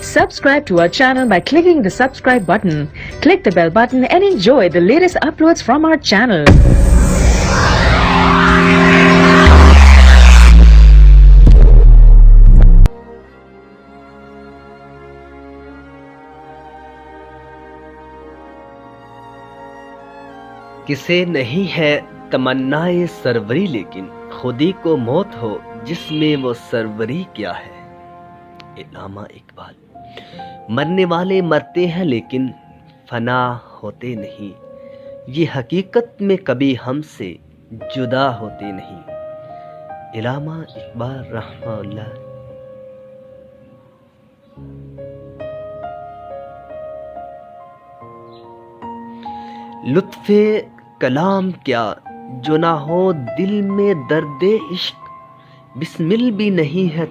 Subscribe to our channel by clicking the subscribe button. Click the bell button and enjoy the latest uploads from our channel. کسے نہیں ہے تمنائے سروری لیکن خودی کو موت ہو جس میں وہ سروری کیا ہے۔ علامہ اقبال۔ مرنے والے مرتے ہیں لیکن فنا ہوتے نہیں، یہ حقیقت میں کبھی ہم سے جدا ہوتے نہیں۔ علامہ اقبال رحمہ اللہ۔ لطف کلام کیا جو نہ ہو دل میں درد عشق، بسمل بھی نہیں ہے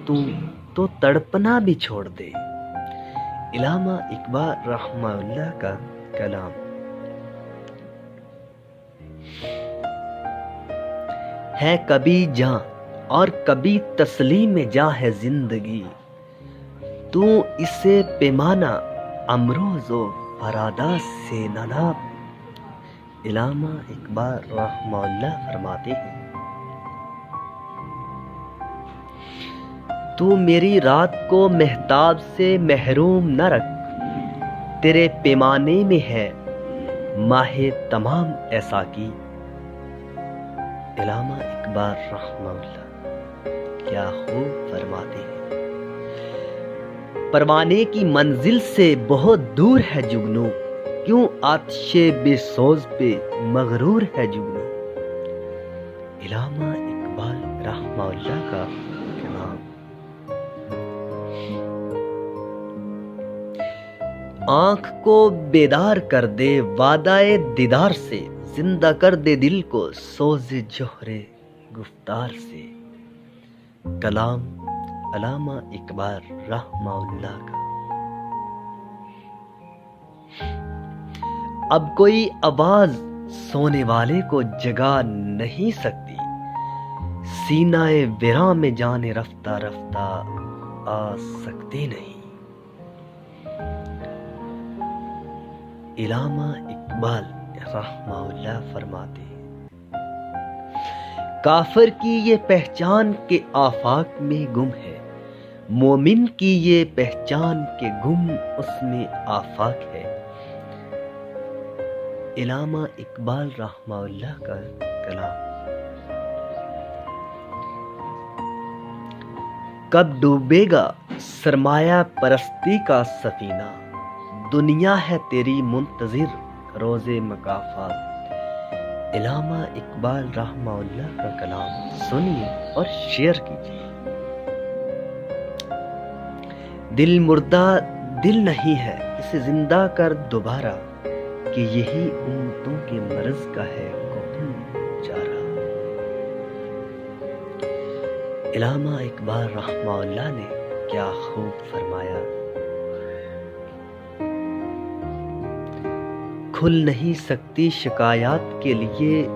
تو تڑپنا بھی چھوڑ دے۔ علامہ اقبال رحمہ اللہ کا کلام۔ ہے کبھی جاں اور کبھی تسلیم جاں ہے زندگی، تو اسے پیمانہ امروز و فردا سے نہ ناپ۔ علامہ اقبال رحمہ اللہ فرماتے ہیں، تو میری رات کو مہتاب سے محروم نہ رکھ، تیرے پیمانے میں ہے ماہ تمام ایسا کی۔ علامہ اقبال رحمہ اللہ کیا خوب فرماتے ہیں، پروانے کی منزل سے بہت دور ہے جگنو، کیوں آتش بے سوز پہ مغرور ہے جگنو۔ علامہ اقبال رحمہ اللہ کا کلام۔ آنکھ کو بیدار کر دے وعدہ دیدار سے، زندہ کر دے دل کو سوز جوہر گفتار سے۔ کلام علامہ اقبال رحمہ اللہ کا۔ اب کوئی آواز سونے والے کو جگا نہیں سکتی، سینہ ویراں میں جان رفتہ رفتہ آ سکتی نہیں۔ علامہ اقبال رحمہ اللہ فرماتے ہیں، کافر کی یہ پہچان کے آفاق میں گم ہے، مومن کی یہ پہچان کے گم اس میں آفاق ہے۔ علامہ اقبال رحمہ اللہ کا کلام۔ کب ڈوبے گا سرمایہ پرستی کا سفینہ، دنیا ہے تیری منتظر روز مکافات۔ علامہ اقبال رحمہ اللہ کا کلام سنیے اور شیئر کیجیے۔ دل مردہ دل نہیں ہے، اسے زندہ کر دوبارہ، کہ یہی امتوں کے مرض کا ہے کون چارہ۔ علامہ اقبال رحمہ اللہ نے کیا خوب فرمایا، کھل نہیں سکتی شکایات کے لیے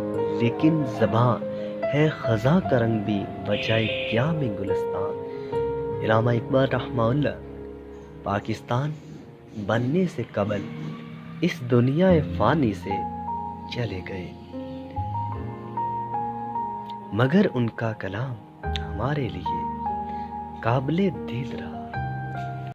لیکن زباں ہے خزاں کا رنگ بھی وجہ کیا میں گلستان۔ علامہ اقبال رحمہ اللہ پاکستان بننے سے قبل اس دنیا فانی سے چلے گئے، مگر ان کا کلام ہمارے لیے قابل دید رہا۔